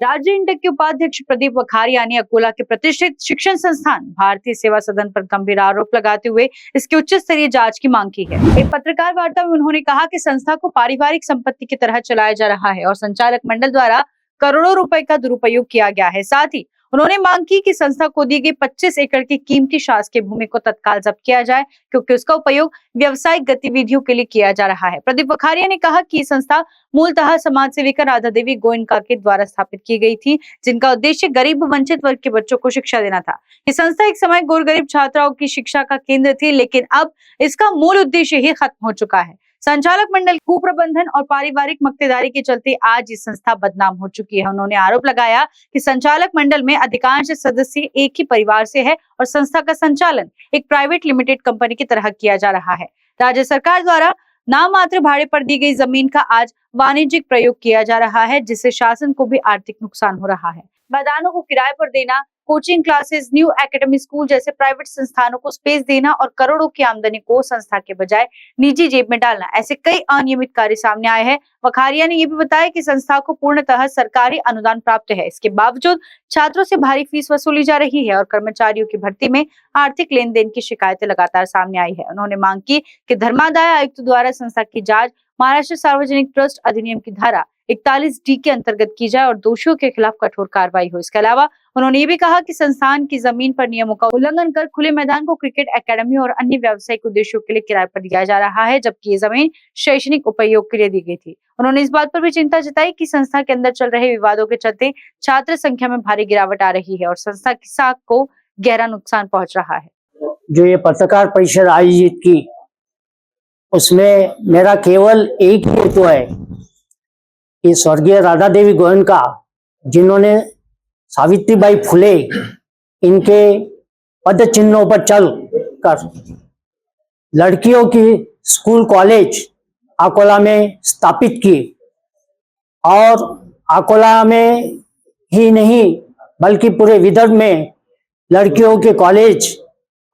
राज्य इंटक के उपाध्यक्ष प्रदीप वखारिया ने अकोला के प्रतिष्ठित शिक्षण संस्थान भारतीय सेवा सदन पर गंभीर आरोप लगाते हुए इसकी उच्च स्तरीय जांच की मांग की है। एक पत्रकार वार्ता में उन्होंने कहा कि संस्था को पारिवारिक संपत्ति की तरह चलाया जा रहा है और संचालक मंडल द्वारा करोड़ों रुपए का दुरुपयोग किया गया है। साथ ही उन्होंने मांग की कि संस्था को दी गई 25 एकड़ की कीमती शासकीय भूमि को तत्काल जब्त किया जाए, क्योंकि उसका उपयोग व्यावसायिक गतिविधियों के लिए किया जा रहा है। प्रदीप वखारिया ने कहा कि संस्था मूलतः समाज सेविका राधा देवी गोयनका के द्वारा स्थापित की गई थी, जिनका उद्देश्य गरीब वंचित वर्ग के बच्चों को शिक्षा देना था। ये संस्था एक समय गोर गरीब छात्राओं की शिक्षा का केंद्र थी, लेकिन अब इसका मूल उद्देश्य ही खत्म हो चुका है। संचालक मंडल कुप्रबंधन और पारिवारिक मक्तेदारी के चलते आज ये संस्था बदनाम हो चुकी है। उन्होंने आरोप लगाया कि संचालक मंडल में अधिकांश सदस्य एक ही परिवार से है और संस्था का संचालन एक प्राइवेट लिमिटेड कंपनी की तरह किया जा रहा है। राज्य सरकार द्वारा नाम मात्र भाड़े पर दी गई जमीन का आज वाणिज्यिक प्रयोग किया जा रहा है, जिससे शासन को भी आर्थिक नुकसान हो रहा है। मैदानों को किराए पर देना, coaching classes, new academy school जैसे प्राइवेट संस्थानों को स्पेस देना और करोड़ों की आमदनी को संस्था के बजाय निजी जेब में डालना, ऐसे कई अनियमित कार्य सामने आए हैं। वखारिया ने यह भी बताया कि संस्था को पूर्णतः सरकारी अनुदान प्राप्त है। इसके बावजूद छात्रों से भारी फीस वसूली जा रही है और कर्मचारियों की भर्ती में आर्थिक लेन देन की शिकायतें लगातार सामने आई है। उन्होंने मांग की कि धर्मादाय आयुक्त द्वारा संस्था की जांच महाराष्ट्र सार्वजनिक ट्रस्ट अधिनियम की धारा 41D के अंतर्गत की जाए और दोषियों के खिलाफ कठोर कार्रवाई हो। इसके अलावा उन्होंने ये भी कहा कि संस्थान की जमीन पर नियमों का उल्लंघन कर खुले मैदान को क्रिकेट एकेडमी और अन्य व्यावसायिक उद्देश्यों के लिए किराए पर दिया जा रहा है, जबकि ये जमीन शैक्षणिक उपयोग के लिए दी गई थी। उन्होंने इस बात पर भी चिंता जताई कि संस्था के अंदर चल रहे विवादों के चलते छात्र संख्या में भारी गिरावट आ रही है और संस्था की साख को गहरा नुकसान पहुंच रहा है। जो ये पत्रकार परिषद आयोजित की, उसमें मेरा केवल एक ही हेतु है कि स्वर्गीय राधा देवी गोयनका, जिन्होंने सावित्रीबाई फुले इनके पद चिन्हों पर चल कर लड़कियों की स्कूल कॉलेज अकोला में स्थापित की और अकोला में ही नहीं बल्कि पूरे विदर्भ में लड़कियों के कॉलेज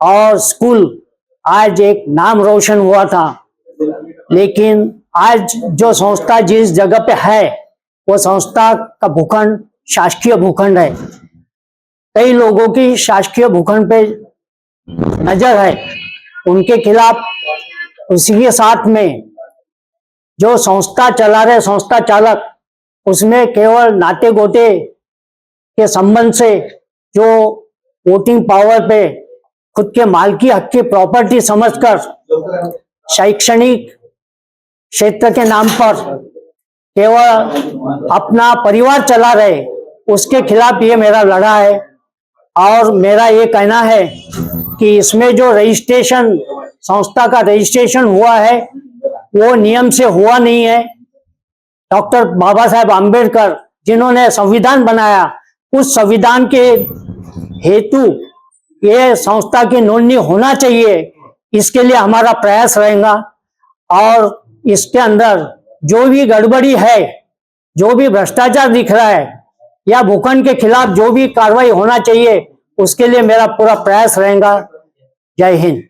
और स्कूल आज एक नाम रोशन हुआ था। लेकिन आज जो संस्था जिस जगह पे है वो संस्था का भूखंड शासकीय भूखंड है। कई लोगों की शासकीय भूखंड पे नजर है, उनके खिलाफ उसी के साथ में जो संस्था चला रहे संस्था चालक, उसमें केवल नाते गोते के संबंध से जो वोटिंग पावर पे खुद के मालकी हक की प्रॉपर्टी समझकर शैक्षणिक क्षेत्र के नाम पर केवल अपना परिवार चला रहे, उसके खिलाफ ये मेरा लड़ा है। और मेरा ये कहना है कि इसमें जो रजिस्ट्रेशन संस्था का रजिस्ट्रेशन हुआ है वो नियम से हुआ नहीं है। डॉक्टर बाबा साहेब आम्बेडकर जिन्होंने संविधान बनाया, उस संविधान के हेतु ये संस्था की नोंदनी होना चाहिए। इसके लिए हमारा प्रयास रहेगा और इसके अंदर जो भी गड़बड़ी है, जो भी भ्रष्टाचार दिख रहा है या भूखंड के खिलाफ जो भी कार्रवाई होना चाहिए, उसके लिए मेरा पूरा प्रयास रहेगा। जय हिंद।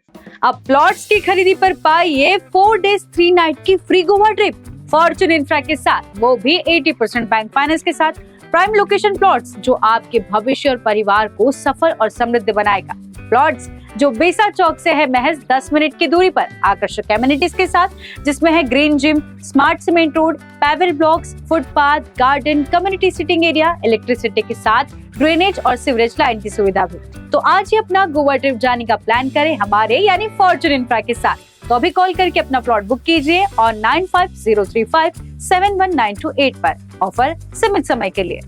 अब प्लॉट्स की खरीदी पर पाइए 4 days 3 night की free Goa trip Fortune infra के साथ, वो भी 80% बैंक फाइनेंस के साथ। प्राइम लोकेशन प्लॉट्स जो आपके भविष्य और परिवार को सफल और समृद्ध बनाएगा। प्लॉट्स जो बेसा चौक से है महज 10 मिनट की दूरी पर, आकर्षक एमिनिटीज के साथ, जिसमें है green gym, smart cement road, paver blocks, footpath, garden, community sitting area, electricity के साथ ड्रेनेज और सीवरेज लाइन की सुविधा भी। तो आज ही अपना गोवा ट्रिप जाने का प्लान करें हमारे यानी फॉर्च्यून इंफ्रा के साथ। तो अभी कॉल करके अपना प्लॉट बुक कीजिए और 9503571928 पर। ऑफर सीमित समय के लिए।